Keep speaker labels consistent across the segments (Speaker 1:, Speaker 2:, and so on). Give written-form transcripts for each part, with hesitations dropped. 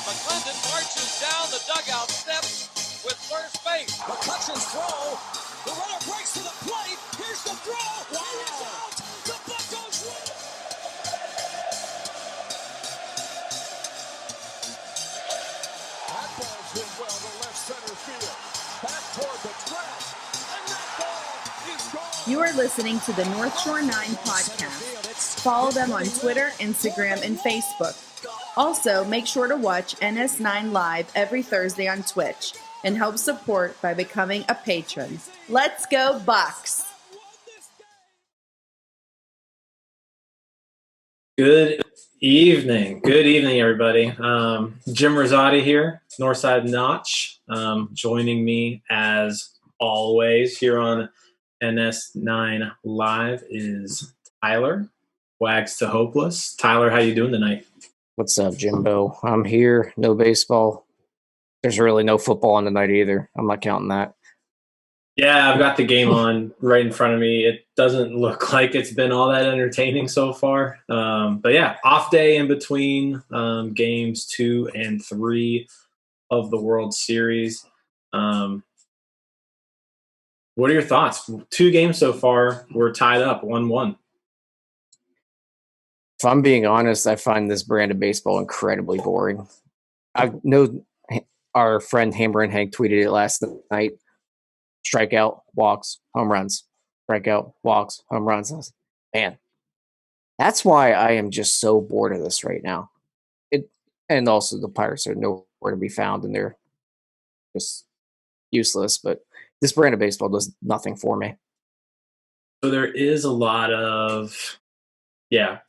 Speaker 1: McClendon marches down the dugout steps with first base.
Speaker 2: McCutcheon's throw. The runner breaks to the plate. Here's the throw. Wow. He is out. The Buccos win. That ball's hit well to left center field. Back toward the track. And that ball is gone.
Speaker 3: You are listening to the North Shore 9 podcast. Follow them on Twitter, Instagram, and Facebook. Also, make sure to watch NS9 Live every Thursday on Twitch and help support by becoming a patron. Let's go Bucks!
Speaker 4: Good evening, everybody. Jim Rosati here, Northside Notch. Joining me as always here on NS9 Live is Tyler, Wags to Hopeless. Tyler, how you doing tonight?
Speaker 5: What's up, Jimbo? I'm here. No baseball. There's really no football on tonight either. I'm not counting that.
Speaker 4: Yeah, I've got the game on right in front of me. It doesn't look like it's been all that entertaining so far. But yeah, off day in between games 2 and 3 of the World Series. What are your thoughts? 2 games so far. We're tied up 1-1.
Speaker 5: If I'm being honest, I find this brand of baseball incredibly boring. I know our friend Hammer and Hank tweeted it last night. Strikeout, walks, home runs. Strikeout, walks, home runs. Man, that's why I am just so bored of this right now. And also the Pirates are nowhere to be found, and they're just useless. But this brand of baseball does nothing for me.
Speaker 4: So there is a lot of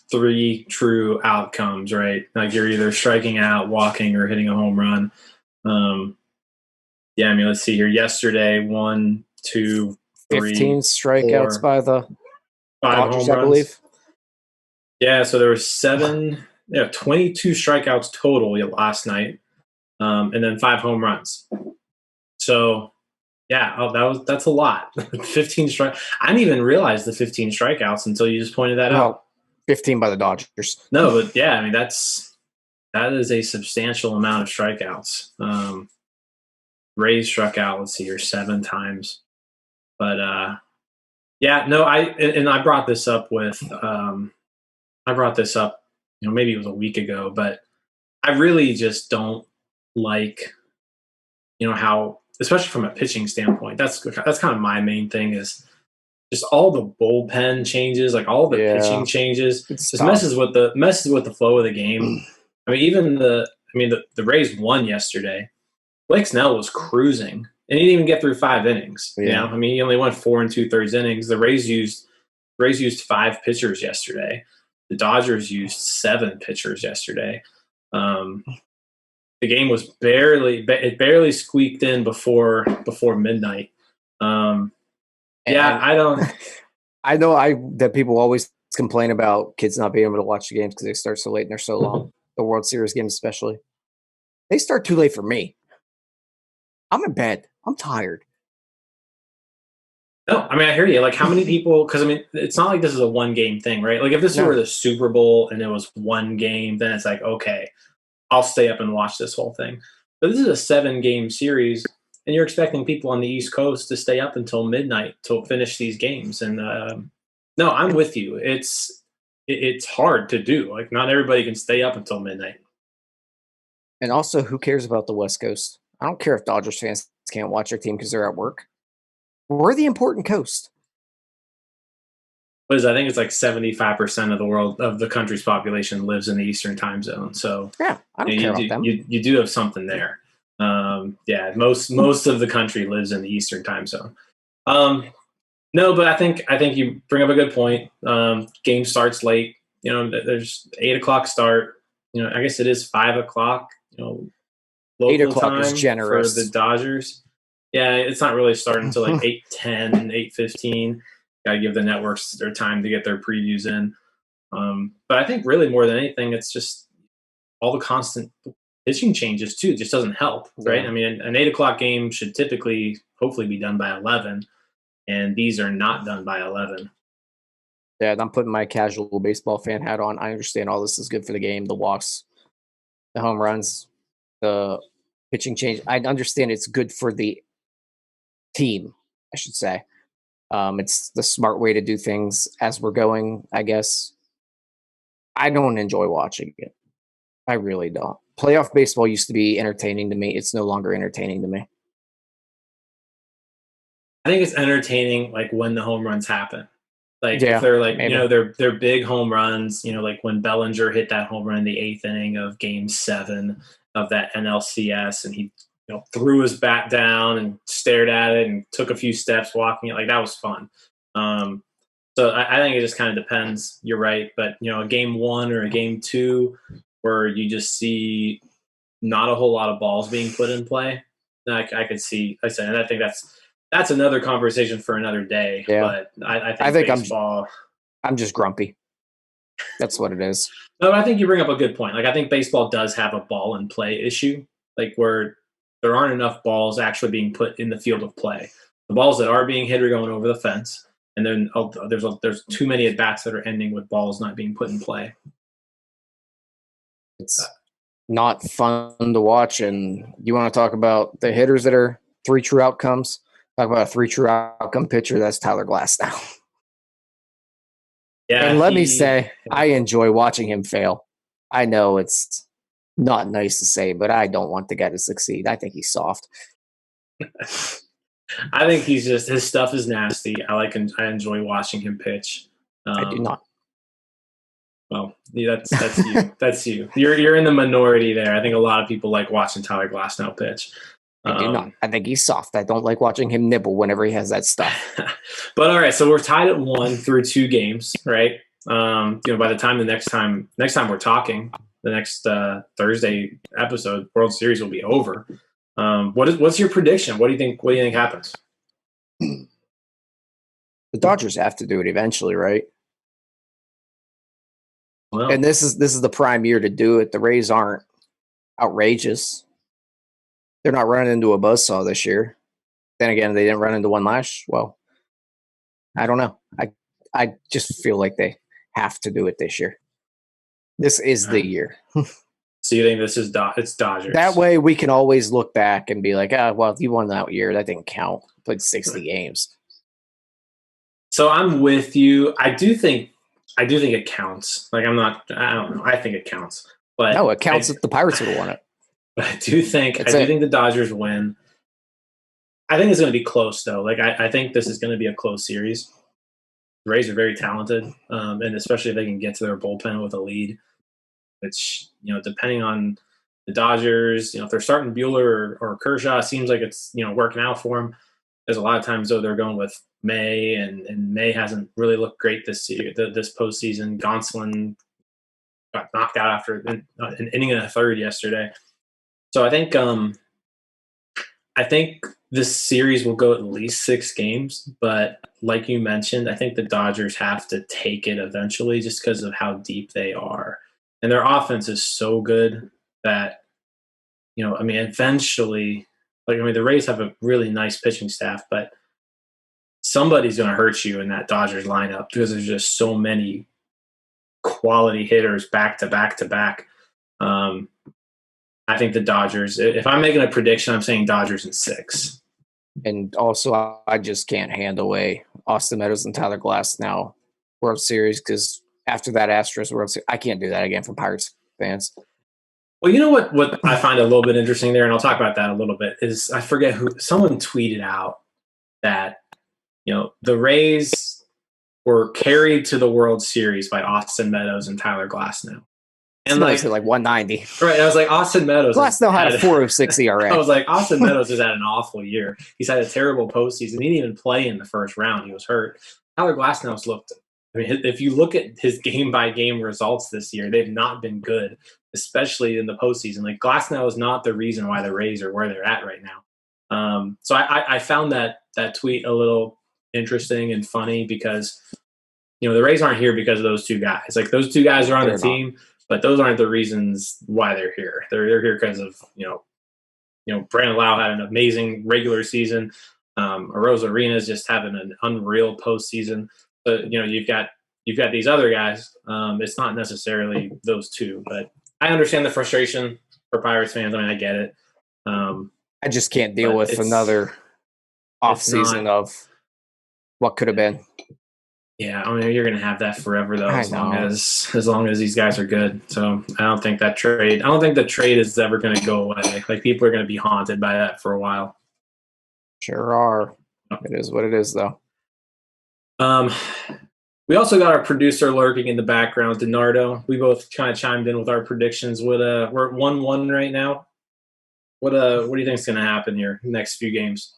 Speaker 4: 3 true outcomes, right? Like you're either striking out, walking, or hitting a home run. Let's see here. Yesterday, 1, 2, 3,
Speaker 5: 15 strikeouts
Speaker 4: 4,
Speaker 5: by the
Speaker 4: 5
Speaker 5: Dodgers,
Speaker 4: home runs.
Speaker 5: I believe.
Speaker 4: Yeah, so there were 22 strikeouts total last night, and then 5 home runs. So, that's a lot. 15 strike. I didn't even realize the 15 strikeouts until you just pointed that out.
Speaker 5: 15 by the Dodgers.
Speaker 4: No, but that is a substantial amount of strikeouts. Rays struck out, let's see here, 7 times. But I brought this up maybe it was a week ago, but I really just don't like, how, especially from a pitching standpoint, that's kind of my main thing is just all the bullpen changes, like all the pitching changes, just messes with the flow of the game. I mean, even the Rays won yesterday. Blake Snell was cruising, and he didn't even get through 5 innings.
Speaker 5: Yeah.
Speaker 4: He only went 4 2/3 innings. The Rays used 5 pitchers yesterday. The Dodgers used 7 pitchers yesterday. The game was barely squeaked in before midnight. I know
Speaker 5: that people always complain about kids not being able to watch the games because they start so late and they're so long. The World Series games especially. They start too late for me. I'm in bed. I'm tired.
Speaker 4: No, I hear you. Like, how many people? Because it's not like this is a 1-game thing, right? Like, if this were the Super Bowl and it was 1 game, then it's like, okay, I'll stay up and watch this whole thing. But this is a 7-game series, and you're expecting people on the East Coast to stay up until midnight to finish these games. And no, I'm with you. It's hard to do. Like, not everybody can stay up until midnight.
Speaker 5: And also, who cares about the West Coast? I don't care if Dodgers fans can't watch their team because they're at work. We're the important coast.
Speaker 4: I think it's like 75% of the country's population lives in the Eastern time zone. So
Speaker 5: yeah, I don't care about them.
Speaker 4: You do have something there. Most of the country lives in the Eastern time zone. No, but I think you bring up a good point. Game starts late. There's 8:00 start. I guess it is 5:00. Local
Speaker 5: 8 o'clock
Speaker 4: time
Speaker 5: is generous
Speaker 4: for the Dodgers. Yeah, it's not really starting until like 8:10, 8:15. Got to give the networks their time to get their previews in. But I think really more than anything, it's just all the constant pitching changes too. It just doesn't help, right?
Speaker 5: Yeah.
Speaker 4: An 8:00 game should hopefully be done by 11, and these are not done by 11.
Speaker 5: Yeah, I'm putting my casual baseball fan hat on. I understand all this is good for the game, the walks, the home runs. the pitching change. I understand it's good for the team, I should say. It's the smart way to do things as we're going, I guess. I don't enjoy watching it. I really don't. Playoff baseball used to be entertaining to me. It's no longer entertaining to me.
Speaker 4: I think it's entertaining like when the home runs happen. Like
Speaker 5: Yeah,
Speaker 4: if they're like,
Speaker 5: maybe.
Speaker 4: they're big home runs, like when Bellinger hit that home run in the 8th inning of Game 7 of that NLCS, and he threw his bat down and stared at it and took a few steps walking it. Like that was fun. So I think it just kind of depends. You're right, but a Game 1 or a Game 2 where you just see not a whole lot of balls being put in play, I could see. I said, and I think that's another conversation for another day.
Speaker 5: Yeah.
Speaker 4: But I think baseball.
Speaker 5: I'm just grumpy. That's what it is.
Speaker 4: No, I think you bring up a good point. Like I think baseball does have a ball in play issue, like where there aren't enough balls actually being put in the field of play. The balls that are being hit are going over the fence, and then there's too many at bats that are ending with balls not being put in play.
Speaker 5: It's not fun to watch. And you want to talk about the hitters that are 3 true outcomes? Talk about a 3 true outcome pitcher. That's Tyler Glasnow.
Speaker 4: Yeah,
Speaker 5: and let me say, I enjoy watching him fail. I know it's not nice to say, but I don't want the guy to succeed. I think he's soft.
Speaker 4: I think his stuff is nasty. I enjoy watching him pitch.
Speaker 5: I do not.
Speaker 4: Well, yeah, that's you. That's you. You're in the minority there. I think a lot of people like watching Tyler Glasnow pitch.
Speaker 5: I do not. I think he's soft. I don't like watching him nibble whenever he has that stuff.
Speaker 4: But all right, so we're tied at 1 through 2 games, right? By the time next time we're talking, the next Thursday episode, World Series will be over. What's your prediction? What do you think happens?
Speaker 5: The Dodgers have to do it eventually, right?
Speaker 4: Well,
Speaker 5: and this is the prime year to do it. The Rays aren't outrageous. They're not running into a buzzsaw this year. Then again, they didn't run into one last. Well, I don't know. I just feel like they have to do it this year. This is the year.
Speaker 4: So you think this is it's Dodgers?
Speaker 5: That way we can always look back and be like, well, you won that year. That didn't count. Played 60 games.
Speaker 4: So I'm with you. I do think it counts. Like I don't know. I think it counts. But
Speaker 5: no, it counts if the Pirates would have won it.
Speaker 4: But I do think the Dodgers win. I think it's going to be close, though. Like I think this is going to be a close series. The Rays are very talented, and especially if they can get to their bullpen with a lead, which depending on the Dodgers, if they're starting Buehler or Kershaw, it seems like it's working out for them. There's a lot of times though they're going with May, and May hasn't really looked great this postseason. Gonsolin got knocked out after an inning and a third yesterday. So I think this series will go at least 6 games, but like you mentioned, I think the Dodgers have to take it eventually just because of how deep they are. And their offense is so good that, eventually, the Rays have a really nice pitching staff, but somebody's going to hurt you in that Dodgers lineup because there's just so many quality hitters back to back to back. I think the Dodgers, if I'm making a prediction, I'm saying Dodgers in 6.
Speaker 5: And also, I just can't hand away Austin Meadows and Tyler Glasnow World Series because after that Astros World Series, I can't do that again for Pirates fans.
Speaker 4: Well, you know what I find a little bit interesting there, and I'll talk about that a little bit, is I forget who – someone tweeted out that, the Rays were carried to the World Series by Austin Meadows and Tyler Glasnow. And
Speaker 5: like 190.
Speaker 4: Right. I was like, Austin Meadows.
Speaker 5: Glasnow had a 4.06 ERA.
Speaker 4: I was like, Austin Meadows has had an awful year. He's had a terrible postseason. He didn't even play in the first round. He was hurt. Tyler Glasnow's looked – if you look at his game-by-game results this year, they've not been good, especially in the postseason. Like, Glasnow is not the reason why the Rays are where they're at right now. So I found that tweet a little interesting and funny because, the Rays aren't here because of those 2 guys. Like, those 2 guys are on the team. But those aren't the reasons why they're here. They're here because of Brandon Lau had an amazing regular season. Arozarena is just having an unreal postseason. But you've got these other guys. It's not necessarily those 2, but I understand the frustration for Pirates fans, I mean, I get it.
Speaker 5: I just can't deal
Speaker 4: But
Speaker 5: with
Speaker 4: it's-
Speaker 5: another offseason
Speaker 4: not-
Speaker 5: of what could have been.
Speaker 4: Yeah, I mean, you're going to have that forever, though,
Speaker 5: I
Speaker 4: as long
Speaker 5: know.
Speaker 4: as these guys are good. So I don't think the trade is ever going to go away. Like, people are going to be haunted by that for a while.
Speaker 5: Sure are. It is what it is, though.
Speaker 4: We also got our producer lurking in the background, Donardo. We both kind of chimed in with our predictions. We're at 1-1 right now. What do you think is going to happen here in the next few games?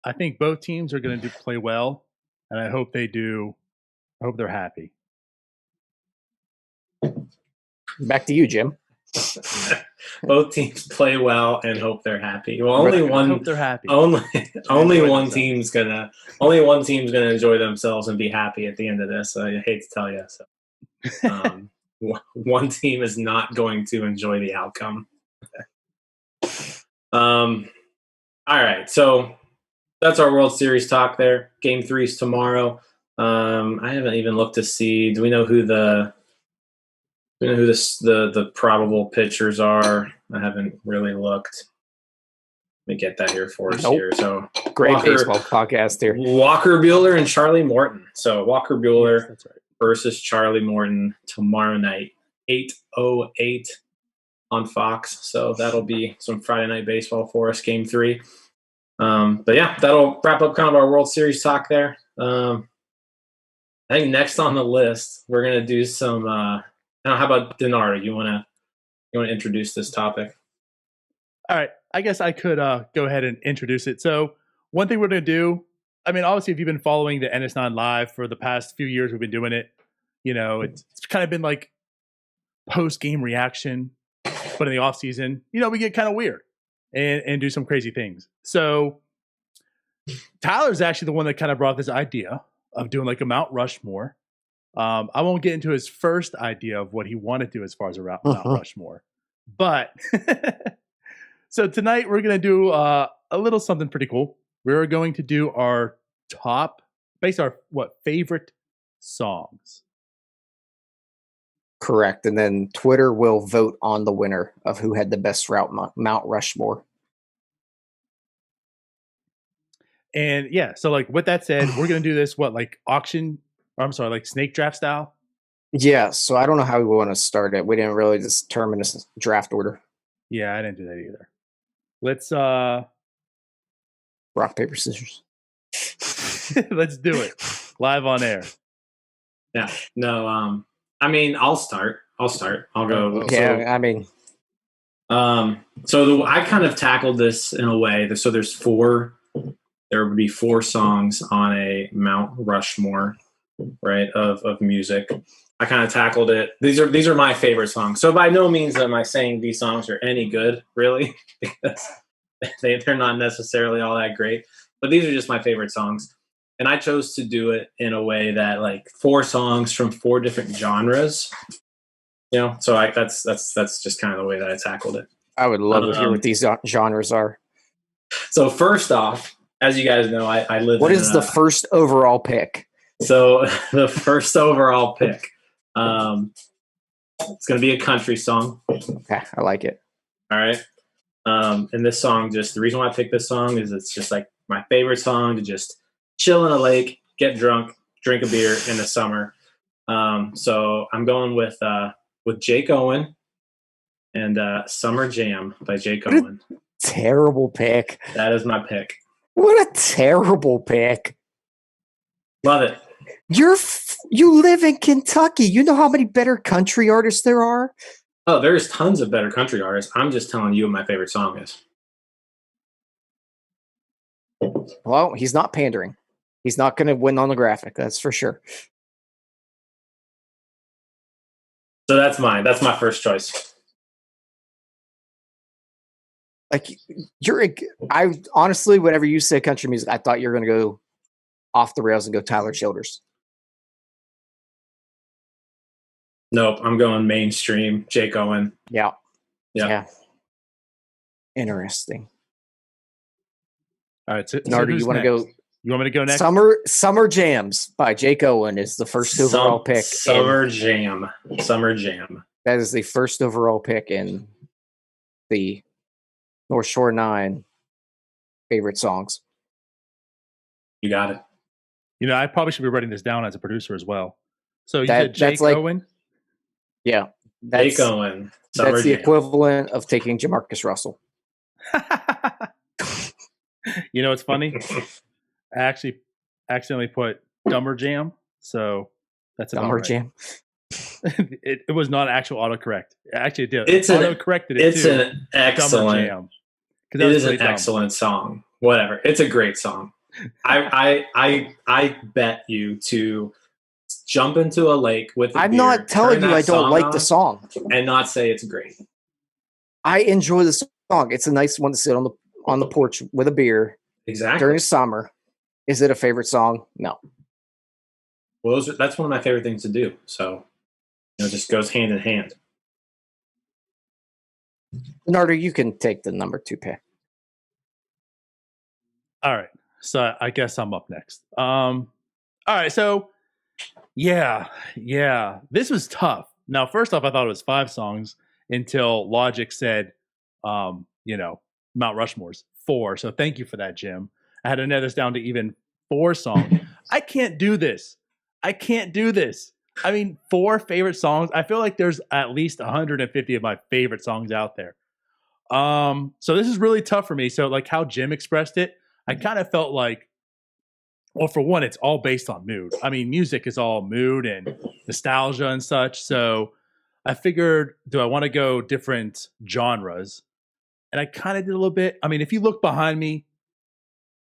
Speaker 6: I think both teams are going to play well, and I hope they do. I hope they're happy.
Speaker 5: Back to you, Jim.
Speaker 4: Both teams play well and hope they're happy. Well,
Speaker 6: I hope they're happy.
Speaker 4: only
Speaker 6: Enjoy
Speaker 4: one
Speaker 6: themselves.
Speaker 4: team's gonna enjoy themselves and be happy at the end of this. I hate to tell you, so one team is not going to enjoy the outcome. All right, so that's our World Series talk. There, Game 3 is tomorrow. I haven't even looked to see. Do we know who the probable pitchers are? I haven't really looked. Let me get that here for us here. So
Speaker 5: Great baseball podcast here.
Speaker 4: Walker Buehler and Charlie Morton. So Walker Buehler
Speaker 6: Yes, that's right.
Speaker 4: versus Charlie Morton tomorrow night, 8:08 on Fox. So that'll be some Friday night baseball for us, Game 3. But yeah, that'll wrap up kind of our World Series talk there. I think next on the list we're gonna do some. How about Donardo? You wanna introduce this topic?
Speaker 6: All right. I guess I could go ahead and introduce it. So one thing we're going to do, I mean, obviously, if you've been following the NS9 Live for the past few years, we've been doing it. You know, it's kind of been like post-game reaction, but in the offseason, you know, we get kind of weird and do some crazy things. So Tyler's actually the one that kind of brought this idea of doing like a Mount Rushmore. I won't get into his first idea of what he wanted to do as far as a Mount Rushmore, but so tonight we're going to do a little something pretty cool. We're going to do our favorite songs.
Speaker 5: Correct. And then Twitter will vote on the winner of who had the best route Mount Rushmore.
Speaker 6: And yeah, so like with that said, we're going to do this like snake draft style.
Speaker 5: Yeah, so I don't know how we want to start it. We didn't really determine this draft order.
Speaker 6: Yeah, I didn't do that either. Let's
Speaker 5: Rock, paper, scissors.
Speaker 6: let's do it live on air.
Speaker 4: Yeah. No. I mean, I'll start. I'll go.
Speaker 5: Yeah, I mean,
Speaker 4: So I kind of tackled this in a way. So there would be 4 songs on a Mount Rushmore, right, of music. I kind of tackled it. These are my favorite songs. So by no means am I saying these songs are any good, really, because they're not necessarily all that great. But these are just my favorite songs. And I chose to do it in a way that like 4 songs from 4 different genres. You know, so that's just kind of the way that I tackled it.
Speaker 5: I would love to hear what these genres are.
Speaker 4: So first off, as you guys know, I live.
Speaker 5: What is the first overall pick?
Speaker 4: So the first overall pick, it's going to be a country song.
Speaker 5: Okay, I like it.
Speaker 4: All right. And this song, just the reason why I picked this song is it's just like my favorite song to just chill in a lake, get drunk, drink a beer in the summer. So I'm going with Jake Owen and Summer Jam by Jake Owen.
Speaker 5: Terrible pick.
Speaker 4: That is my pick.
Speaker 5: What a terrible pick.
Speaker 4: Love it.
Speaker 5: You live in Kentucky. You know how many better country artists there are?
Speaker 4: Oh, there's tons of better country artists. I'm just telling you what my favorite song is.
Speaker 5: Well, he's not pandering. He's not going to win on the graphic. That's for sure.
Speaker 4: So that's mine. That's my first choice.
Speaker 5: Like I honestly, whenever you say country music, I thought you were going to go off the rails and go Tyler Childers.
Speaker 4: Nope, I'm going mainstream. Jake Owen.
Speaker 5: Yeah.
Speaker 4: Yeah.
Speaker 5: Interesting.
Speaker 6: All right, so
Speaker 5: Nardi,
Speaker 6: who's
Speaker 5: you want to
Speaker 6: next?
Speaker 5: go?
Speaker 6: You want me to go next?
Speaker 5: Summer Jams by Jake Owen is the first overall pick.
Speaker 4: Summer Jam.
Speaker 5: That is the first overall pick in the North Shore 9 favorite songs.
Speaker 4: You got it.
Speaker 6: I probably should be writing this down as a producer as well. So you said Jake
Speaker 5: like,
Speaker 6: Owen?
Speaker 5: Yeah.
Speaker 4: Jake Owen.
Speaker 5: That's the
Speaker 4: Jam.
Speaker 5: equivalent of taking Jamarcus Russell.
Speaker 6: It's funny? I actually accidentally put Dumber Jam, so that's about
Speaker 5: Dumber
Speaker 6: right.
Speaker 5: Jam.
Speaker 6: It was not actual autocorrect. Actually, it did.
Speaker 4: It's
Speaker 6: Auto-corrected it
Speaker 4: it's
Speaker 6: too.
Speaker 4: an excellent.
Speaker 6: Dumber Jam.
Speaker 4: It is an excellent song. Whatever. It's a great song. I bet you to jump into a lake with a
Speaker 5: I'm
Speaker 4: beer,
Speaker 5: not telling you I don't like the song.
Speaker 4: And not say it's great.
Speaker 5: I enjoy the song. It's a nice one to sit on the porch with a beer.
Speaker 4: Exactly.
Speaker 5: During the summer. Is it a favorite song? No.
Speaker 4: Well, that's one of my favorite things to do. So, it just goes hand in hand.
Speaker 5: Nardo, you can take the number 2 pick.
Speaker 6: All right. So I guess I'm up next. All right. So yeah. This was tough. Now, first off, I thought it was 5 songs until Logic said, Mount Rushmore's 4. So thank you for that, Jim. I had to narrow this down to even 4 songs. I can't do this. I mean, 4 favorite songs. I feel like there's at least 150 of my favorite songs out there. So this is really tough for me. So like how Jim expressed it, I kind of felt like, well, for one, it's all based on mood. I mean, music is all mood and nostalgia and such. So I figured, do I want to go different genres? And I kind of did a little bit. I mean, if you look behind me,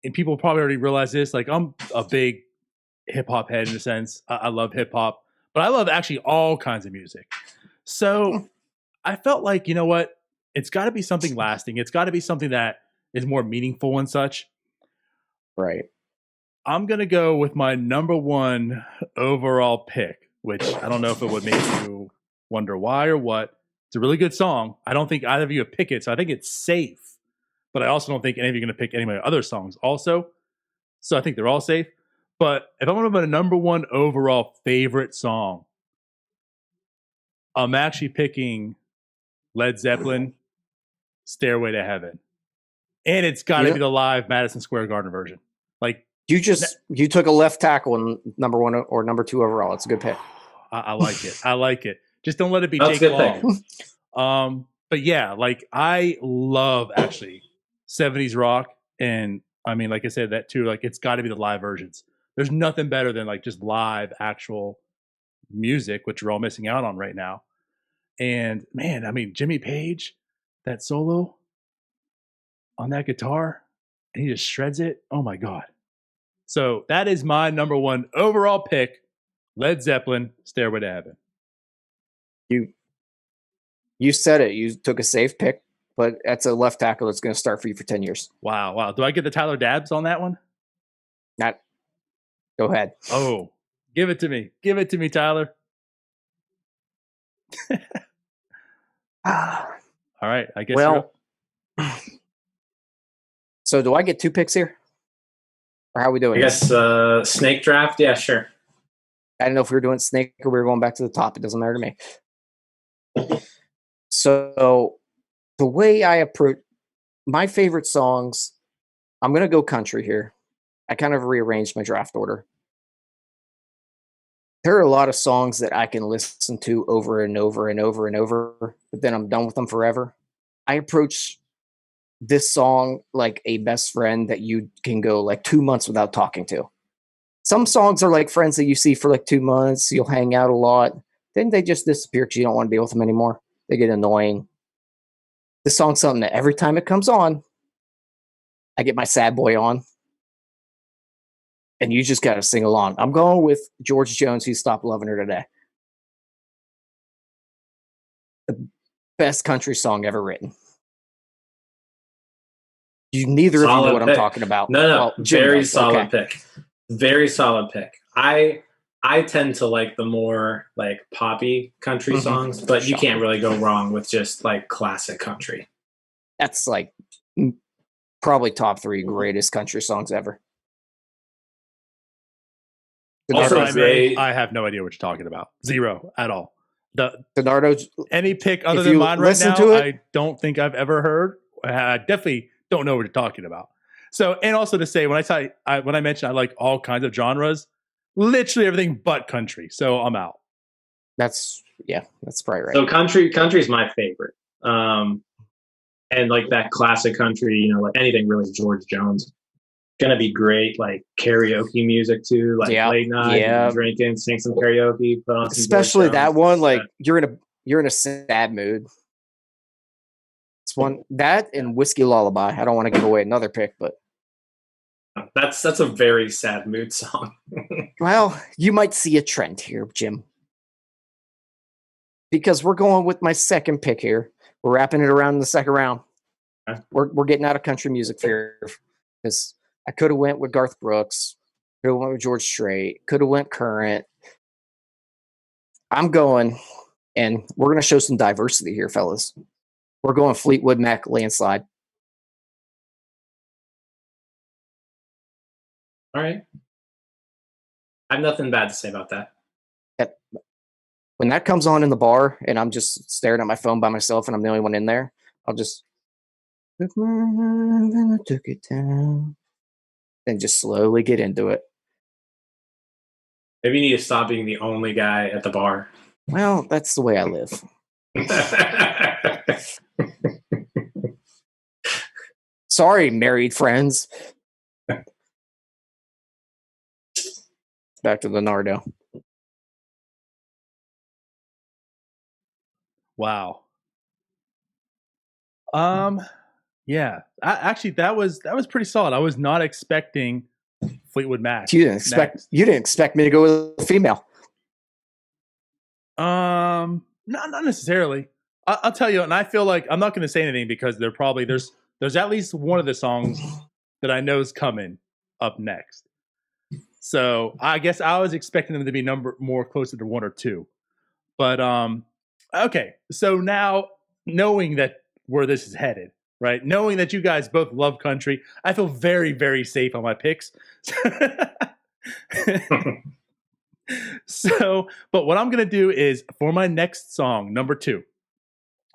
Speaker 6: and people probably already realize this, like I'm a big hip hop head in a sense. I love hip hop, but I love actually all kinds of music. So I felt like, you know what? It's got to be something lasting. It's got to be something that is more meaningful and such.
Speaker 5: Right.
Speaker 6: I'm going to go with my number 1 overall pick, which I don't know if it would make you wonder why or what. It's a really good song. I don't think either of you would pick it, so I think it's safe. But I also don't think any of you are going to pick any of my other songs also. So I think they're all safe. But if I'm going to put a number 1 overall favorite song, I'm actually picking Led Zeppelin, Stairway to Heaven. And it's got to be the live Madison Square Garden version. Like
Speaker 5: you took a left tackle in number 1 or number 2 overall. It's a good pick.
Speaker 6: I like it. Just don't let it be Jake Paul. But yeah, like I love actually 70s rock. And I mean, like I said, that too, like it's got to be the live versions. There's nothing better than like just live actual music, which we're all missing out on right now. And man, I mean, Jimmy Page, that solo on that guitar, and he just shreds it. Oh my God. So that is my number 1 overall pick, Led Zeppelin, Stairway to Heaven.
Speaker 5: You said it. You took a safe pick, but that's a left tackle that's going to start for you for 10 years.
Speaker 6: Wow. Do I get the Tyler Dabbs on that one?
Speaker 5: Not. Go ahead.
Speaker 6: Oh, give it to me. Give it to me, Tyler. All right. I guess.
Speaker 5: Well, so do I get 2 picks here? Or how are we doing?
Speaker 4: I guess snake draft. Yeah, sure.
Speaker 5: I don't know if we were doing snake or we were going back to the top. It doesn't matter to me. So the way I approach my favorite songs, I'm going to go country here. I kind of rearranged my draft order. There are a lot of songs that I can listen to over and over and over and over, but then I'm done with them forever. I approach this song like a best friend that you can go like 2 months without talking to. Some songs are like friends that you see for like 2 months. You'll hang out a lot. Then they just disappear because you don't want to be with them anymore. They get annoying. This song's something that every time it comes on, I get my sad boy on. And you just got to sing along. I'm going with George Jones, He Stopped Loving Her Today. The best country song ever written. Neither of you know what I'm talking about.
Speaker 4: No. Well, very solid pick. Very solid pick. I tend to like the more like poppy country songs, but you can't really go wrong with just like classic country.
Speaker 5: That's like probably top 3 greatest country songs ever.
Speaker 6: Also, I have no idea what you're talking about. Zero at all.
Speaker 5: Donardo,
Speaker 6: any pick other
Speaker 5: if
Speaker 6: than
Speaker 5: you
Speaker 6: mine right
Speaker 5: listen
Speaker 6: now,
Speaker 5: to it-
Speaker 6: I don't think I've ever heard. I definitely don't know what you're talking about. So, and also to say, when I mentioned I like all kinds of genres, literally everything but country. So I'm out.
Speaker 5: that's probably right.
Speaker 4: So country's my favorite. And like that classic country, like anything really George Jones, gonna be great. Like karaoke music too, like late night, drinking, sing some karaoke, put on some
Speaker 5: especially
Speaker 4: George Jones,
Speaker 5: that one. Like you're in a sad mood. It's one that and Whiskey Lullaby. I don't want to give away another pick, but
Speaker 4: that's a very sad mood song.
Speaker 5: well, you might see a trend here, Jim, because we're going with my second pick here. We're wrapping it around in the second round.
Speaker 4: Okay.
Speaker 5: We're getting out of country music here because I could have went with Garth Brooks, could have went with George Strait, could have went current. I'm going, and we're going to show some diversity here, fellas. We're going Fleetwood Mac Landslide.
Speaker 4: All right. I have nothing bad to say about that.
Speaker 5: When that comes on in the bar and I'm just staring at my phone by myself and I'm the only one in there, I'll just took my love and I took it down and just slowly get into it.
Speaker 4: Maybe you need to stop being the only guy at the bar.
Speaker 5: Well, that's the way I live. Sorry, married friends. Back to the Nardo.
Speaker 6: Wow. Yeah. Actually, that was pretty solid. I was not expecting Fleetwood Mac.
Speaker 5: You didn't expect me to go with a female.
Speaker 6: Not necessarily. I'll tell you, and I feel like I'm not going to say anything because there's at least one of the songs that I know is coming up next. So I guess I was expecting them to be more closer to one or two. But okay. So now knowing that where this is headed, right? Knowing that you guys both love country, I feel very, very safe on my picks. So, but what I'm going to do is for my next song, number 2.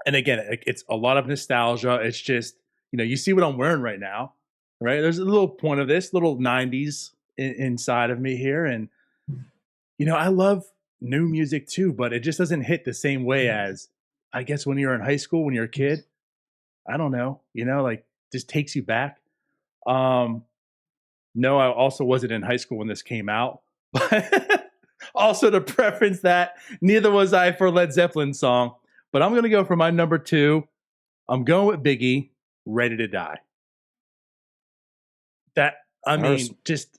Speaker 6: And again, it's a lot of nostalgia. It's just, you see what I'm wearing right now, right? There's a little point of this, little 90s inside of me here. And, I love new music too, but it just doesn't hit the same way as, I guess, when you're in high school, when you're a kid. I don't know, like just takes you back. No, I also wasn't in high school when this came out. But also to preference that, neither was I for Led Zeppelin song. But I'm going to go for my number 2. I'm going with Biggie, Ready to Die. Just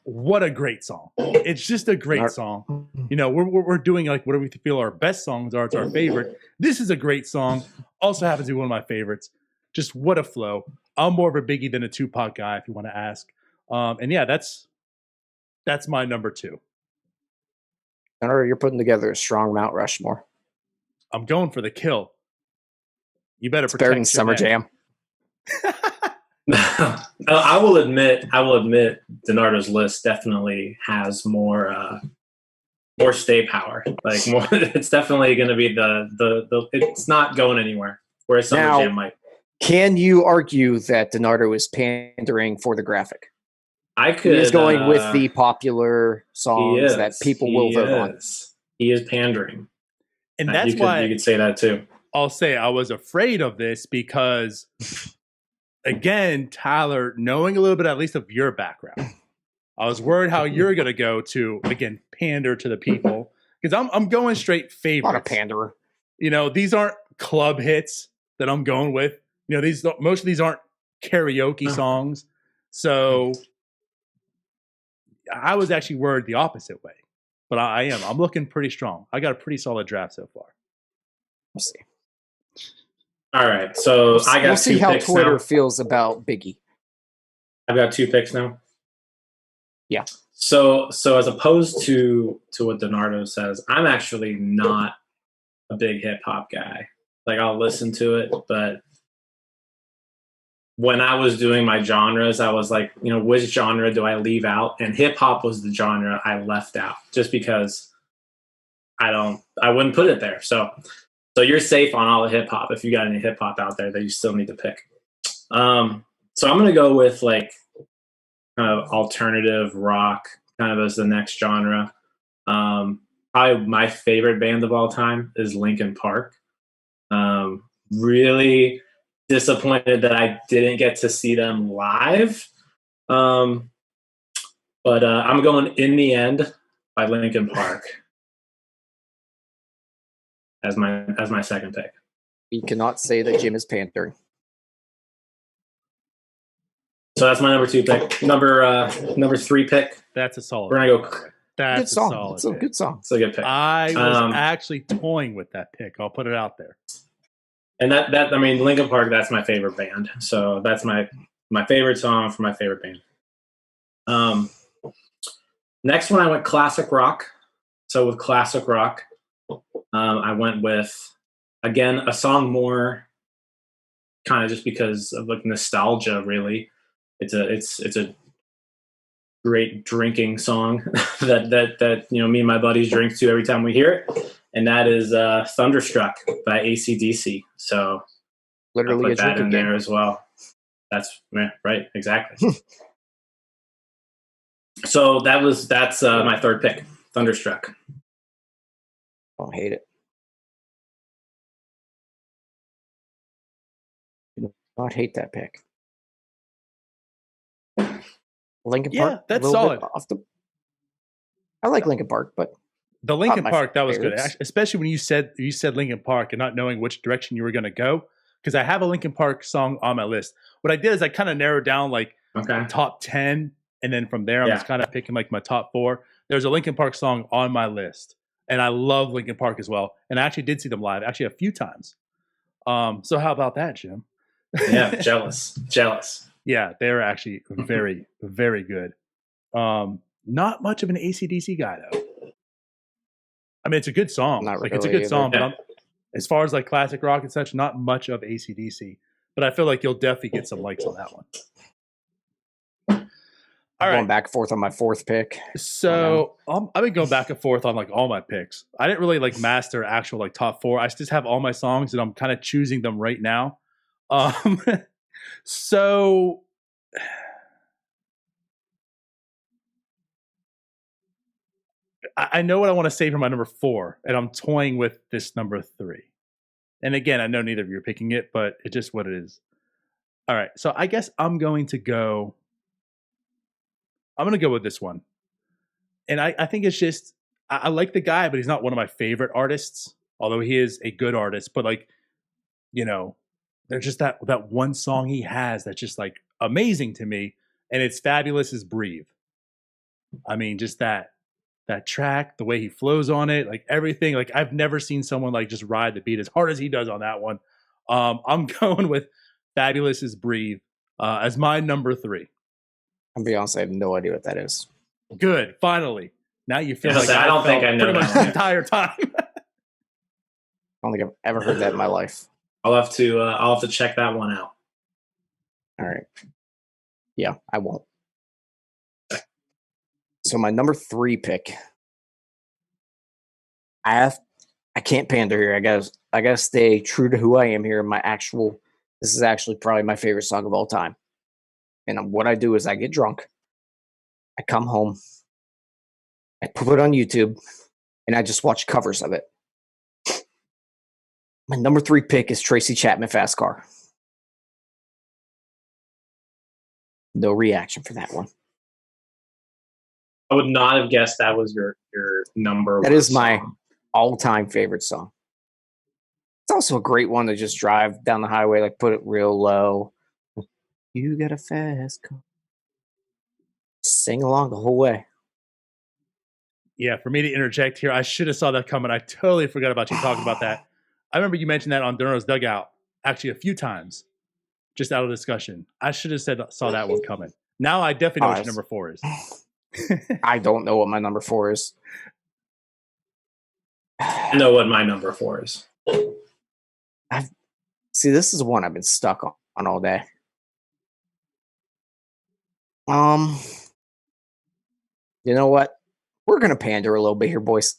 Speaker 6: what a great song. It's just a great song. We're doing like what we feel our best songs are. It's our favorite. This is a great song. Also happens to be one of my favorites. Just what a flow. I'm more of a Biggie than a Tupac guy, if you want to ask. And yeah, that's my number 2.
Speaker 5: You're putting together a strong Mount Rushmore.
Speaker 6: I'm going for the kill. You better protect
Speaker 5: better than Summer Jam.
Speaker 4: I will admit, Donardo's list definitely has more stay power. Like more, it's definitely going to be the. It's not going anywhere. Whereas Summer Jam might.
Speaker 5: Can you argue that Donardo is pandering for the graphic?
Speaker 4: I could.
Speaker 5: He is going with the popular songs that people will vote on.
Speaker 4: He is pandering,
Speaker 6: and that's why
Speaker 4: you could say that too.
Speaker 6: I'll say I was afraid of this because, again, Tyler, knowing a little bit at least of your background, I was worried how you're going to go to again pander to the people because I'm going straight favorites.
Speaker 5: Not a panderer.
Speaker 6: These aren't club hits that I'm going with. Most of these aren't karaoke songs, so. I was actually worried the opposite way, but I'm looking pretty strong. I got a pretty solid draft so far.
Speaker 5: We'll see.
Speaker 4: All right, so I got
Speaker 5: we'll see how Twitter
Speaker 4: now.
Speaker 5: Feels about Biggie.
Speaker 4: I've got 2 picks now.
Speaker 5: Yeah.
Speaker 4: So as opposed to what Donardo says, I'm actually not a big hip hop guy. Like I'll listen to it, but when I was doing my genres, I was like, which genre do I leave out? And hip hop was the genre I left out just because I wouldn't put it there. So you're safe on all the hip hop. If you got any hip hop out there that you still need to pick. So I'm gonna go with like kind of alternative rock, kind of as the next genre. Probably my favorite band of all time is Linkin Park. Really disappointed that I didn't get to see them live. But I'm going In the End by Linkin Park as my second pick.
Speaker 5: You cannot say that Jim is pandering.
Speaker 4: So that's my number 2 pick. Number 3 pick.
Speaker 6: That's a solid.
Speaker 4: We're gonna go.
Speaker 6: That's
Speaker 5: Good song.
Speaker 6: a solid.
Speaker 5: It's a good song.
Speaker 4: It's a good pick.
Speaker 6: I was actually toying with that pick. I'll put it out there.
Speaker 4: And that I mean, Linkin Park. That's my favorite band. So that's my favorite song from my favorite band. Next one, I went classic rock. So with classic rock, I went with, again, a song more kind of just because of like nostalgia. Really, it's a great drinking song that me and my buddies drink to every time we hear it, and that is "Thunderstruck" by AC/DC. So
Speaker 5: Literally
Speaker 4: I put that in there as well. That's right, exactly. So that's my third pick, Thunderstruck.
Speaker 5: I don't hate it. I do not hate that pick. Linkin Park.
Speaker 6: That's solid.
Speaker 5: I like Linkin Park, but
Speaker 6: the Linkin Park, that was
Speaker 5: favorites.
Speaker 6: good. Especially when you said Linkin Park and not knowing which direction you were going to go. Because I have a Linkin Park song on my list. What I did is I kind of narrowed down like top 10. And then from there, I'm just kind of picking like my top 4. There's a Linkin Park song on my list. And I love Linkin Park as well. And I actually did see them live, actually a few times. So how about that, Jim?
Speaker 4: Yeah, jealous.
Speaker 6: Yeah, they're actually very, very good. Not much of an AC/DC guy, though. I mean, it's a good song.
Speaker 5: Not
Speaker 6: like, it's a
Speaker 5: really
Speaker 6: good song.
Speaker 4: either.
Speaker 6: But as far as like classic rock and such, not much of AC/DC. But I feel like you'll definitely get some likes on that one. All right.
Speaker 5: Going back and forth on my 4th pick.
Speaker 6: So I've been going back and forth on like all my picks. I didn't really like master actual like top 4. I just have all my songs and I'm kind of choosing them right now. So I know what I want to say for my number 4, and I'm toying with this number 3. And again, I know neither of you are picking it, but it's just what it is. All right. So I guess I'm going to go with this one. And I think it's just, I like the guy, but he's not one of my favorite artists, although he is a good artist. But like, there's just that one song he has that's just like amazing to me. And it's Fabulous as Breathe. I mean, just that track, the way he flows on it, like everything. Like I've never seen someone like just ride the beat as hard as he does on that one. I'm going with Fabulous as Breathe as my number 3.
Speaker 5: I'll be honest, I have no idea what that is.
Speaker 6: Good. Finally. Now you feel like
Speaker 4: I don't think I know
Speaker 6: pretty much
Speaker 4: that.
Speaker 6: the entire time.
Speaker 5: I don't think I've ever heard that in my life.
Speaker 4: I'll have to check that one out.
Speaker 5: All right. Yeah, I won't. So my number 3 pick. I can't pander here. I gotta stay true to who I am here. This is actually probably my favorite song of all time. And what I do is I get drunk. I come home. I put it on YouTube, and I just watch covers of it. My number 3 pick is Tracy Chapman, Fast Car. No reaction for that one.
Speaker 4: I would not have guessed that was your number.
Speaker 5: That
Speaker 4: one
Speaker 5: is my
Speaker 4: song.
Speaker 5: all-time favorite song. It's also a great one to just drive down the highway, like put it real low. You got a fast car. Sing along the whole way.
Speaker 6: Yeah, for me to interject here, I should have saw that coming. I totally forgot about you talking about that. I remember you mentioned that on Durno's Dugout actually a few times, just out of discussion. I should have saw that one coming. Now I definitely know what your number 4 is.
Speaker 5: I don't know what my number 4 is.
Speaker 4: I know what my number 4 is.
Speaker 5: See, this is one I've been stuck on all day. You know what? We're gonna pander a little bit here, boys.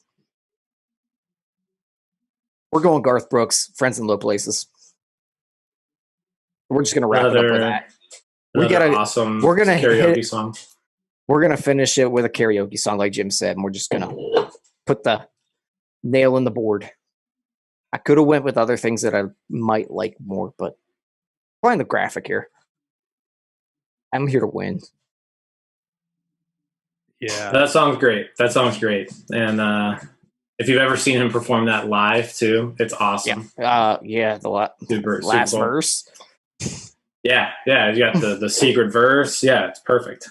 Speaker 5: We're going Garth Brooks, Friends in Low Places. We're just gonna wrap it up with that.
Speaker 4: Awesome
Speaker 5: we're gonna
Speaker 4: karaoke song.
Speaker 5: We're gonna finish it with a karaoke song, like Jim said, and we're just gonna put the nail in the board. I could have went with other things that I might like more, but find the graphic here. I'm here to win.
Speaker 6: Yeah,
Speaker 4: that song's great. And if you've ever seen him perform that live too, it's awesome.
Speaker 5: Yeah, the last verse.
Speaker 4: Yeah, you got the secret verse. Yeah, it's perfect.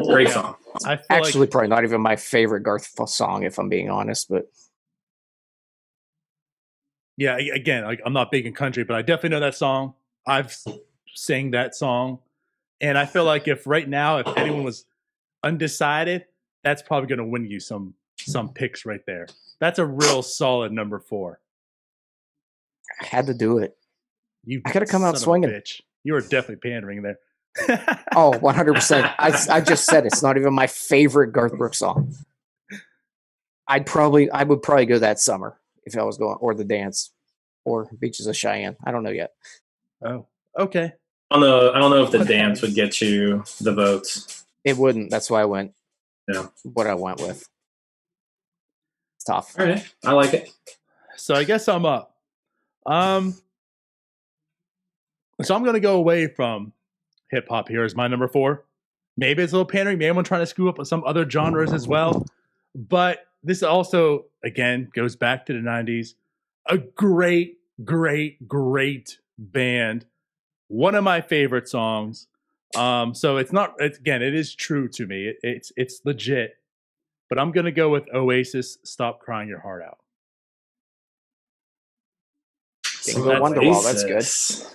Speaker 4: Great song.
Speaker 6: I feel
Speaker 5: Actually, probably not even my favorite Garth song, if I'm being honest. But
Speaker 6: yeah, again, like I'm not big in country, but I definitely know that song. I've sang that song, and I feel like if anyone was undecided, that's probably going to win you some picks right there. That's a real solid number 4.
Speaker 5: I had to do it. I could have come out swinging.
Speaker 6: Bitch. You were definitely pandering there.
Speaker 5: Oh, 100%. I just said it's not even my favorite Garth Brooks song. I would probably go That Summer if I was going, or The Dance, or Beaches of Cheyenne. I don't know yet.
Speaker 6: Oh, okay.
Speaker 4: I don't know if The Dance would get you the votes.
Speaker 5: It wouldn't. That's why I went.
Speaker 4: Yeah.
Speaker 5: What I went with. It's tough.
Speaker 4: All right, I like it.
Speaker 6: So I guess I'm up. So I'm going to go away from hip hop here as my number 4. Maybe it's a little pandering. Maybe I'm trying to screw up some other genres as well. But this also, again, goes back to the 90s. A great, great, great band. One of my favorite songs. So it is true to me. It's legit. But I'm going to go with Oasis, Stop Crying Your Heart Out.
Speaker 5: Wonderwall, that's good.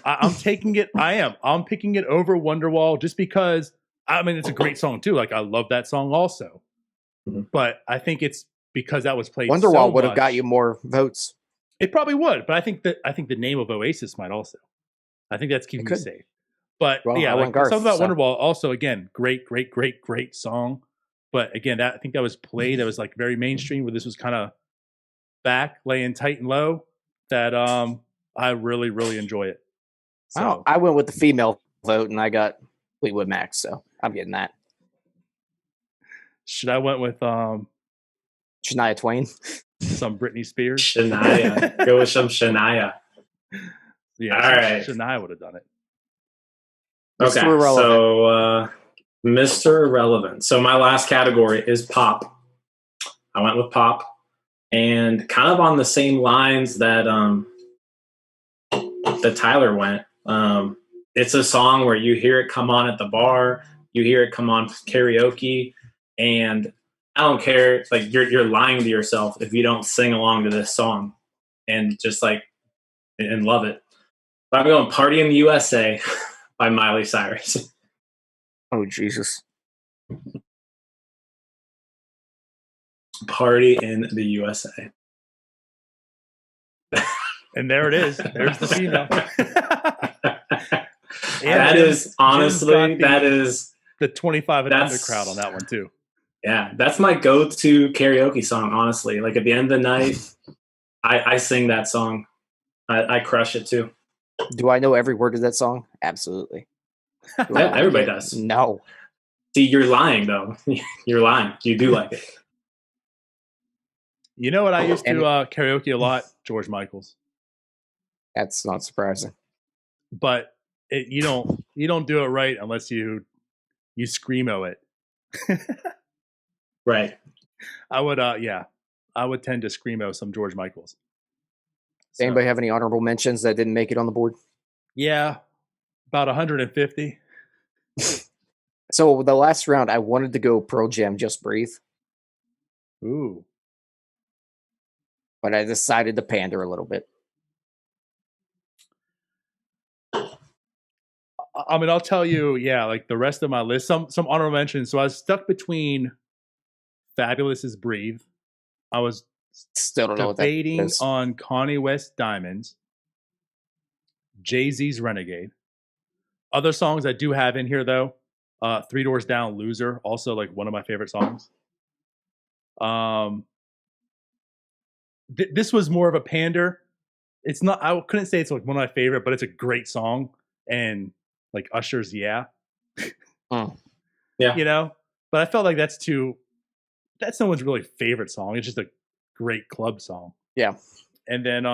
Speaker 6: I'm taking it. I'm picking it over Wonderwall just because, it's a great song too. Like, I love that song also.
Speaker 4: Mm-hmm.
Speaker 6: But I think it's because that was played
Speaker 5: Wonderwall would have got you more votes.
Speaker 6: It probably would, but I think the name of Oasis might also. I think that's keeping me safe. But yeah, something about Wonderwall also, again, great, great, great, great song. But again, I think that was played. That was like very mainstream, where this was kind of back, laying tight and low. That I really, really enjoy it. So
Speaker 5: I went with the female vote, and I got Fleetwood Mac, so I'm getting that.
Speaker 6: Should I went with
Speaker 5: Shania Twain?
Speaker 6: Some Britney Spears?
Speaker 4: Shania. Go with some Shania.
Speaker 6: Yeah,
Speaker 4: all right.
Speaker 6: Shania would have done it.
Speaker 4: Okay, so Mr. Irrelevant. So my last category is pop. I went with pop, and kind of on the same lines that Tyler went. It's a song where you hear it come on at the bar, you hear it come on karaoke, and I don't care. Like, you're lying to yourself if you don't sing along to this song and just and love it. But I'm going "Party in the USA" by Miley Cyrus.
Speaker 5: Oh, Jesus.
Speaker 4: Party in the USA.
Speaker 6: And there it is. There's the female.
Speaker 4: That is honestly, that is
Speaker 6: the 25 and under crowd on that one too.
Speaker 4: Yeah, that's my go-to karaoke song, honestly. Like, at the end of the night, I sing that song. I crush it too.
Speaker 5: Do I know every word of that song? Absolutely.
Speaker 4: Everybody does.
Speaker 5: No.
Speaker 4: See, you're lying, though. You're lying. You do like it.
Speaker 6: You know what I used to karaoke a lot? George Michael's.
Speaker 5: That's not surprising.
Speaker 6: But you don't do it right unless you screamo it.
Speaker 4: Right.
Speaker 6: I would tend to screamo some George Michael's.
Speaker 5: Does anybody have any honorable mentions that didn't make it on the board?
Speaker 6: Yeah, about 150.
Speaker 5: So the last round, I wanted to go Pearl Jam, Just Breathe.
Speaker 6: Ooh.
Speaker 5: But I decided to pander a little bit.
Speaker 6: I'll tell you, like the rest of my list, some honorable mentions. So I was stuck between Fabulous's Breathe. I was
Speaker 5: still don't know what that
Speaker 6: debating
Speaker 5: is.
Speaker 6: on Kanye West Diamonds, Jay-Z's Renegade. Other songs I do have in here though, Three Doors Down, Loser, also like one of my favorite songs. this was more of a pander. It's not. I couldn't say it's like one of my favorite, but it's a great song. And like Usher's, yeah,
Speaker 4: Yeah.
Speaker 6: you know. But I felt like that's someone's really favorite song. It's just a great club song.
Speaker 5: Yeah.
Speaker 6: And then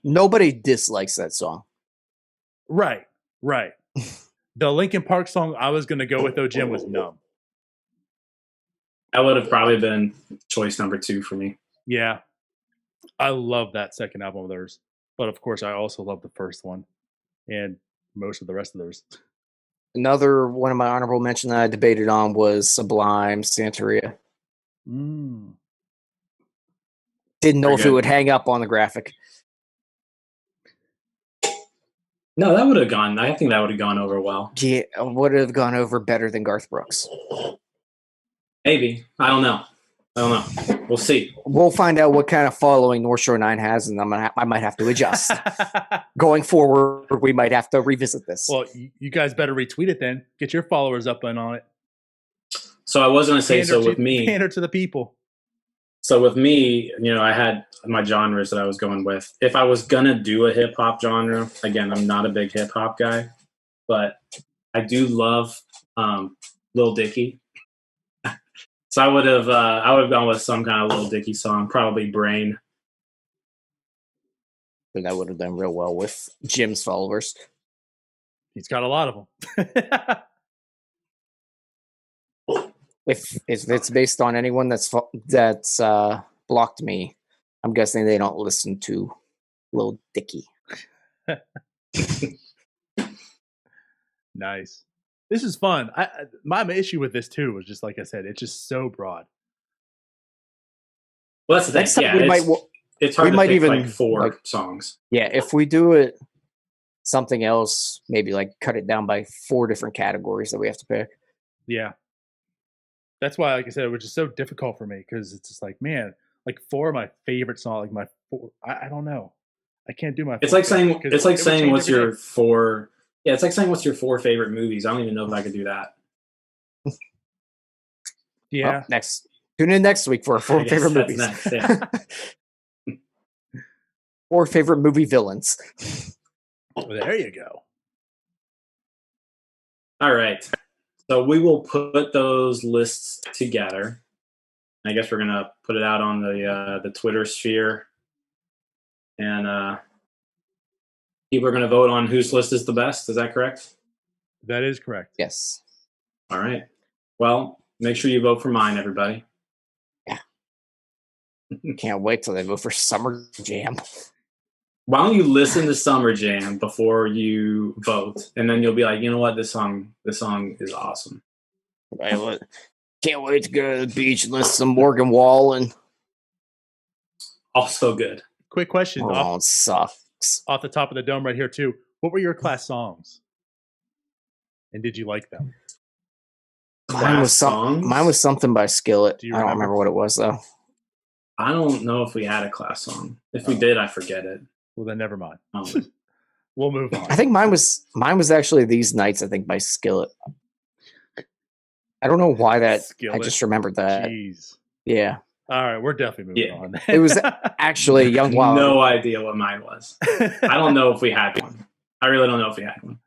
Speaker 5: Nobody dislikes that song.
Speaker 6: right. The Linkin Park song I was gonna go with though, Jim, was Numb.
Speaker 4: That would have probably been choice number 2 for me.
Speaker 6: Yeah. I love that second album of theirs. But of course I also love the first one and most of the rest of theirs.
Speaker 5: Another one of my honorable mention that I debated on was Sublime Santeria. Didn't know if it would hang up on the graphic.
Speaker 4: No, that would have gone. I think that would have gone over well.
Speaker 5: Yeah, would have gone over better than Garth Brooks.
Speaker 4: Maybe. I don't know. We'll see.
Speaker 5: We'll find out what kind of following North Shore 9 has, and I might have to adjust. Going forward, we might have to revisit this.
Speaker 6: Well, you guys better retweet it then. Get your followers up and on it.
Speaker 4: So I was going to say, with me,
Speaker 6: pander to the people.
Speaker 4: So with me, I had my genres that I was going with. If I was going to do a hip hop genre, again, I'm not a big hip hop guy, but I do love Lil Dicky. So I would have gone with some kind of Lil Dicky song, probably Brain.
Speaker 5: And that would have done real well with Jim's followers.
Speaker 6: He's got a lot of them.
Speaker 5: If it's based on anyone that's blocked me, I'm guessing they don't listen to Lil Dicky.
Speaker 6: Nice. This is fun. My issue with this too was just like I said, it's just so broad.
Speaker 4: Well, that's the thing. Yeah, it's hard to pick like 4 songs.
Speaker 5: Yeah, if we do it something else, maybe like cut it down by 4 different categories that we have to pick.
Speaker 6: Yeah. That's why, like I said, it was just so difficult for me because it's just like, man, like 4 of my favorite songs, like my 4. I don't know. I can't do my.
Speaker 4: It's like saying what's your 4. Yeah, it's like saying what's your 4 favorite movies. I don't even know if I could do that.
Speaker 6: Yeah.
Speaker 5: Well, next, tune in next week for our 4 favorite movies.
Speaker 4: Next, yeah.
Speaker 5: 4 favorite movie villains.
Speaker 6: Well, there you go.
Speaker 4: All right. So we will put those lists together. I guess we're gonna put it out on the Twitter sphere, and people are gonna vote on whose list is the best. Is that correct?
Speaker 6: That is correct.
Speaker 5: Yes.
Speaker 4: All right. Well, make sure you vote for mine, everybody.
Speaker 5: Yeah. Can't wait till they vote for Summer Jam.
Speaker 4: Why don't you listen to Summer Jam before you vote, and then you'll be like, you know what, this song is awesome.
Speaker 5: Can't wait to go to the beach and listen to Morgan Wallen.
Speaker 4: Also good.
Speaker 6: Quick question.
Speaker 5: Wallen sucks.
Speaker 6: Off the top of the dome right here too. What were your class songs? And did you like them?
Speaker 5: Mine was something by Skillet.
Speaker 6: Do you
Speaker 5: I don't remember what it was though.
Speaker 4: I don't know if we had a class song. If we did, I forget it.
Speaker 6: Well, then never mind. We'll move on.
Speaker 5: I think mine was actually These Nights, I think, by Skillet. I don't know why that.
Speaker 6: Skillet.
Speaker 5: I just remembered that.
Speaker 6: Jeez.
Speaker 5: Yeah.
Speaker 6: All right, we're definitely moving on.
Speaker 5: It was actually Young Wild.
Speaker 4: No idea what mine was. I don't know if we had one. I really don't know if we had one.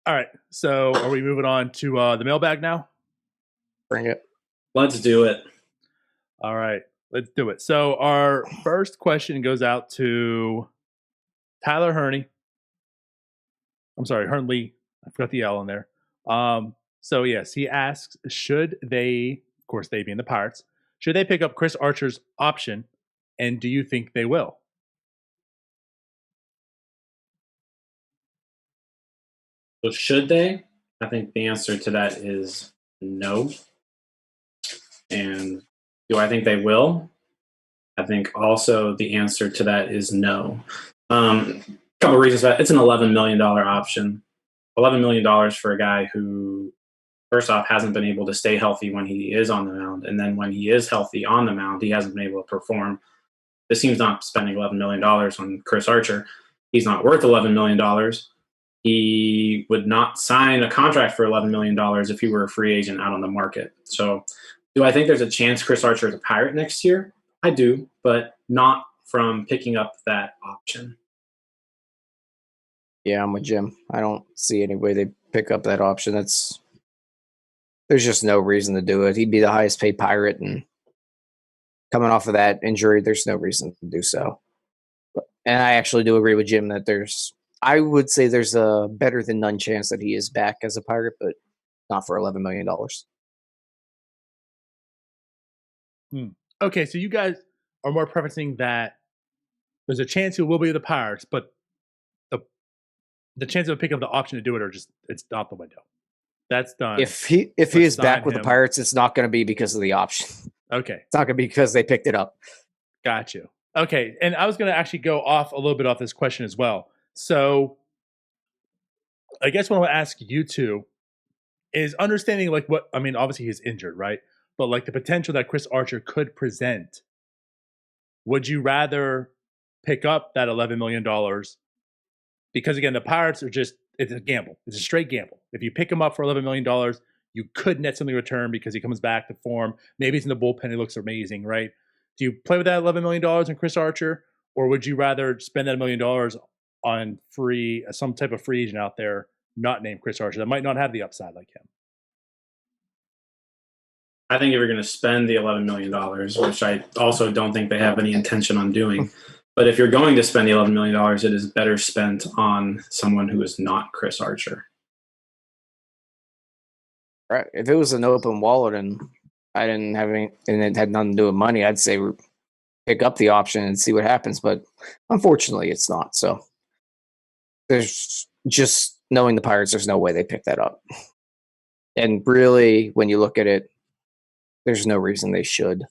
Speaker 6: All right, so are we moving on to the mailbag now?
Speaker 5: Bring it.
Speaker 4: Let's do it.
Speaker 6: All right, let's do it. So our first question goes out to Tyler Herney. I'm sorry, Hernley. I forgot the L in there. So yes, he asks, should they, of course they being the Pirates, should they pick up Chris Archer's option, and do you think they will?
Speaker 4: So should they? I think the answer to that is no. And do I think they will? I think also the answer to that is no. A couple of reasons for that. It's an $11 million option. $11 million for a guy who, first off, hasn't been able to stay healthy when he is on the mound. And then when he is healthy on the mound, he hasn't been able to perform. This team's not spending $11 million on Chris Archer. He's not worth $11 million. He would not sign a contract for $11 million if he were a free agent out on the market. So Do I think there's a chance Chris Archer is a Pirate next year? I do, but not from picking up that option.
Speaker 5: Yeah, I'm with Jim. I don't see any way they pick up that option. There's just no reason to do it. He'd be the highest paid Pirate, and coming off of that injury, there's no reason to do so. And I actually do agree with Jim that I would say there's a better than none chance that he is back as a Pirate, but not for $11 million.
Speaker 6: Okay, so you guys are more preferencing that there's a chance he will be the Pirates, but the chance of picking up the option to do it it's out the window. That's done.
Speaker 5: If he is back with the Pirates, it's not going to be because of the option.
Speaker 6: Okay.
Speaker 5: It's not going to be because they picked it up.
Speaker 6: Got you. Okay, and I was going to actually go off a little bit off this question as well. So I guess what I want to ask you two is understanding obviously he's injured, right? But like the potential that Chris Archer could present. Would you rather pick up that $11 million? Because again, the Pirates it's a gamble. It's a straight gamble. If you pick him up for $11 million, you could net something in return because he comes back to form. Maybe he's in the bullpen. He looks amazing, right? Do you play with that $11 million in Chris Archer? Or would you rather spend that $1 million on some type of free agent out there, not named Chris Archer, that might not have the upside like him?
Speaker 4: I think if you're going to spend the $11 million, which I also don't think they have any intention on doing, but if you're going to spend the $11 million, it is better spent on someone who is not Chris Archer.
Speaker 5: Right. If it was an open wallet and I didn't have any, and it had nothing to do with money, I'd say pick up the option and see what happens. But unfortunately, it's not. So there's just knowing the Pirates, there's no way they pick that up. And really, when you look at it, there's no reason they should.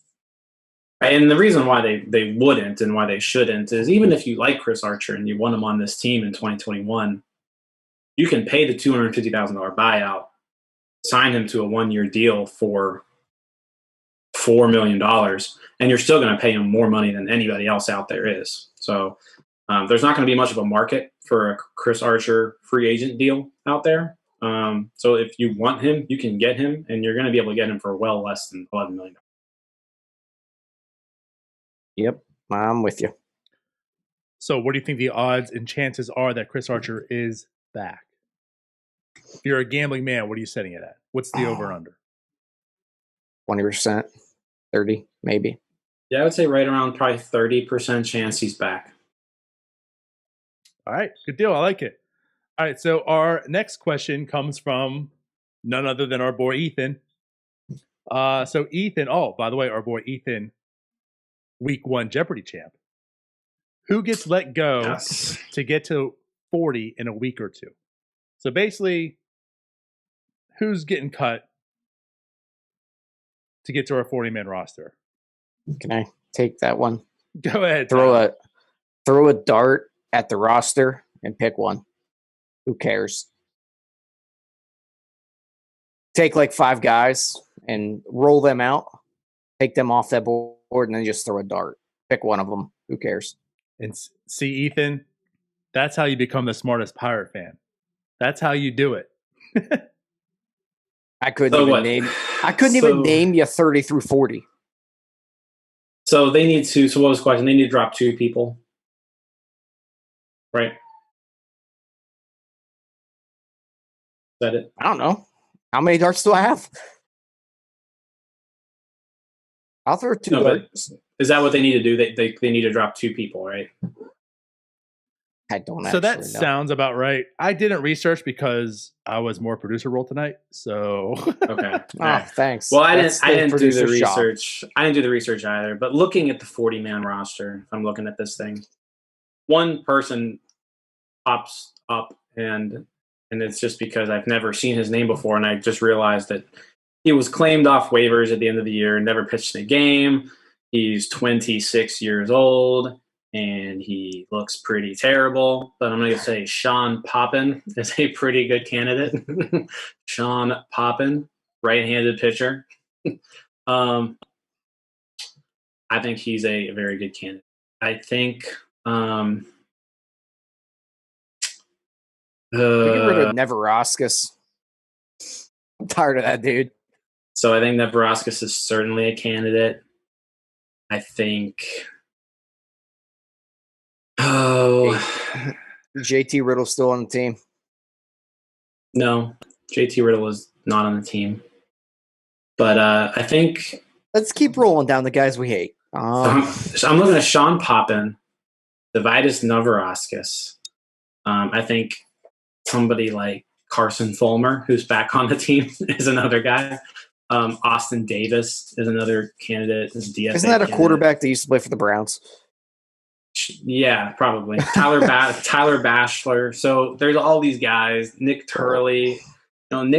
Speaker 4: And the reason why they wouldn't and why they shouldn't is even if you like Chris Archer and you want him on this team in 2021, you can pay the $250,000 buyout, sign him to a 1-year deal for $4 million, and you're still going to pay him more money than anybody else out there is. So there's not going to be much of a market for a Chris Archer free agent deal out there. So if you want him, you can get him, and you're going to be able to get him for well less than $11 million.
Speaker 5: Yep, I'm with you.
Speaker 6: So what do you think the odds and chances are that Chris Archer is back? If you're a gambling man, what are you setting it at? What's the over-under?
Speaker 5: 20%, 30, maybe.
Speaker 4: Yeah, I would say right around probably 30% chance he's back.
Speaker 6: All right, good deal. I like it. All right, so our next question comes from none other than our boy Ethan. So Ethan, by the way, our boy Ethan, Week 1 Jeopardy champ. Who gets let go to get to 40 in a week or two? So basically, who's getting cut to get to our 40-man roster?
Speaker 5: Can I take that one?
Speaker 6: Go ahead.
Speaker 5: Throw a dart at the roster and pick one. Who cares? Take like 5 guys and roll them out. Take them off that board and then just throw a dart. Pick one of them. Who cares?
Speaker 6: And see, Ethan, that's how you become the smartest Pirate fan. That's how you do it.
Speaker 5: I couldn't even name you 30 through 40.
Speaker 4: So they need to. So what was the question? They need to drop 2 people, right? Is that it?
Speaker 5: I don't know. How many darts do I have? I'll throw 2 darts.
Speaker 4: Is that what they need to do? They need to drop 2 people, right?
Speaker 5: I don't
Speaker 6: know. So that sounds about right. I didn't research because I was more producer role tonight. So
Speaker 4: okay.
Speaker 5: Thanks.
Speaker 4: Well, I didn't do the research. I didn't do the research either. But looking at the 40-man roster, if I'm looking at this thing, one person pops up, and it's just because I've never seen his name before, and I just realized that he was claimed off waivers at the end of the year, never pitched a game. He's 26 years old, and he looks pretty terrible. But I'm going to say Sean Poppin is a pretty good candidate. Sean Poppin, right-handed pitcher. I think he's a very good candidate. I think
Speaker 5: we get rid of Neveroscus. I'm tired of that dude.
Speaker 4: So I think Neverauskas is certainly a candidate. I think. Oh.
Speaker 5: JT Riddle's still on the team.
Speaker 4: No, JT Riddle is not on the team. But I think.
Speaker 5: Let's keep rolling down the guys we hate.
Speaker 4: So I'm looking at Sean Poppin, Davidas Neverauskas. I think somebody like Carson Fulmer, who's back on the team, is another guy. Austin Davis is another candidate. DFA
Speaker 5: Isn't that a
Speaker 4: candidate.
Speaker 5: quarterback that used to play for the Browns?
Speaker 4: Yeah, probably. Tyler Bashler. So there's all these guys. Nick Turley. Sean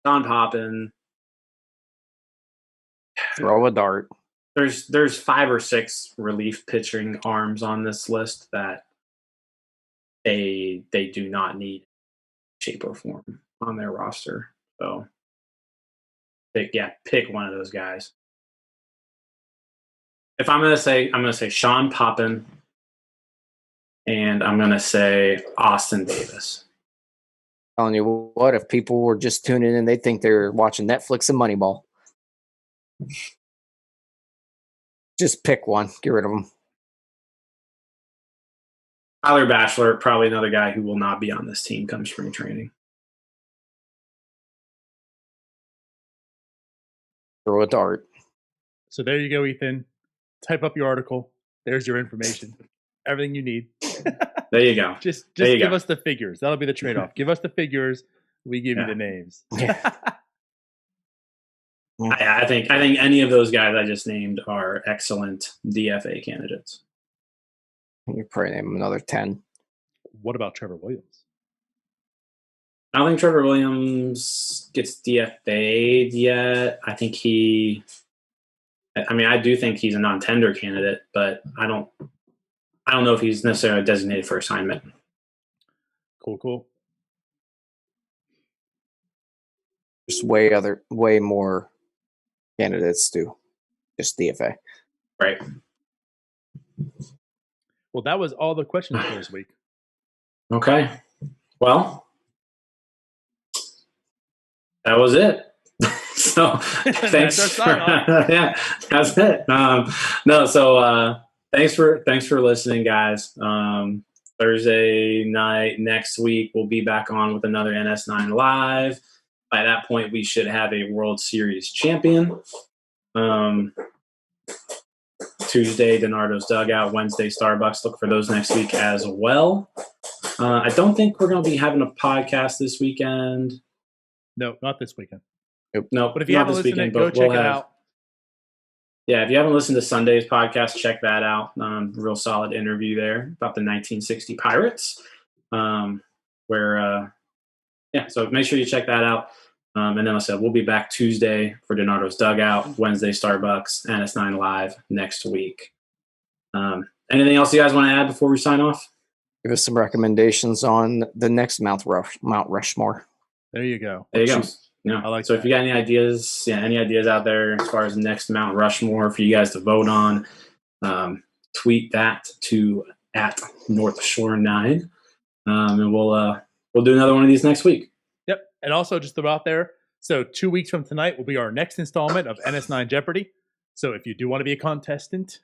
Speaker 4: Poppin.
Speaker 5: Throw a dart.
Speaker 4: There's 5 or 6 relief pitching arms on this list that they do not need shape or form on their roster. So pick one of those guys. If I'm gonna say Sean Poppin, and I'm gonna say Austin Davis.
Speaker 5: Telling you what, if people were just tuning in, they think they're watching Netflix and Moneyball. Just pick one. Get rid of them.
Speaker 4: Tyler Bashler, probably another guy who will not be on this team come spring training.
Speaker 5: Throw a dart.
Speaker 6: So there you go, Ethan. Type up your article. There's your information. Everything you need.
Speaker 4: There you go.
Speaker 6: Just give us the figures. That'll be the trade-off. Give us the figures. We give you the names.
Speaker 4: I think any of those guys I just named are excellent DFA candidates.
Speaker 5: You probably name another 10.
Speaker 6: What about Trevor Williams?
Speaker 4: I don't think Trevor Williams gets DFA'd yet. I do think he's a non-tender candidate, but I don't know if he's necessarily designated for assignment.
Speaker 6: Cool.
Speaker 5: There's way more candidates to just DFA.
Speaker 4: Right.
Speaker 6: Well, that was all the questions for this week.
Speaker 4: Okay. Well, that was it. So thanks. Yeah, that's it. Thanks for listening, guys. Thursday night next week we'll be back on with another NS9 Live. By that point, we should have a World Series champion. Tuesday, DiNardo's Dugout. Wednesday, Starbucks. Look for those next week as well. I don't think we're going to be having a podcast this weekend.
Speaker 6: No, not this weekend.
Speaker 4: No,
Speaker 6: but if you haven't listened to it, go check it out.
Speaker 4: Yeah, if you haven't listened to Sunday's podcast, check that out. Real solid interview there about the 1960 Pirates. So make sure you check that out. And then I said we'll be back Tuesday for DiNardo's Dugout, Wednesday Starbucks, NS9 Live next week. Anything else you guys want to add before we sign off?
Speaker 5: Give us some recommendations on the next Mount Rushmore.
Speaker 6: There you go.
Speaker 4: There you go. Yeah.
Speaker 6: I like
Speaker 4: so
Speaker 6: that.
Speaker 4: If you got any ideas out there as far as next Mount Rushmore for you guys to vote on, tweet that to @NorthShore9, and we'll do another one of these next week.
Speaker 6: Yep. And also just throw out there, so 2 weeks from tonight will be our next installment of NS9 Jeopardy. So if you do want to be a contestant,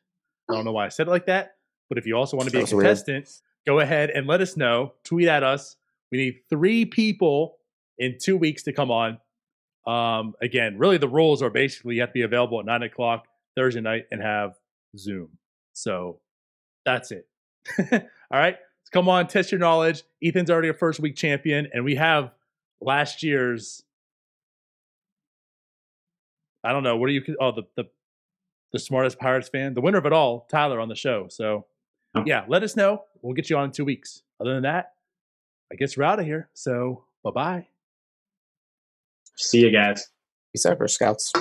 Speaker 6: I don't know why I said it like that, but if you also want to be a contestant, go ahead and let us know. Tweet at us. We need 3 people in 2 weeks to come on. Again, really the rules are basically you have to be available at 9:00 Thursday night and have Zoom. So that's it. All right. So come on, test your knowledge. Ethan's already a first week champion, and we have last year's, I don't know, what do you, the smartest Pirates fan, the winner of it all, Tyler, on the show. So yeah, let us know. We'll get you on in 2 weeks. Other than that, I guess we're out of here. So bye-bye.
Speaker 4: See you guys.
Speaker 5: Peace out, Scouts.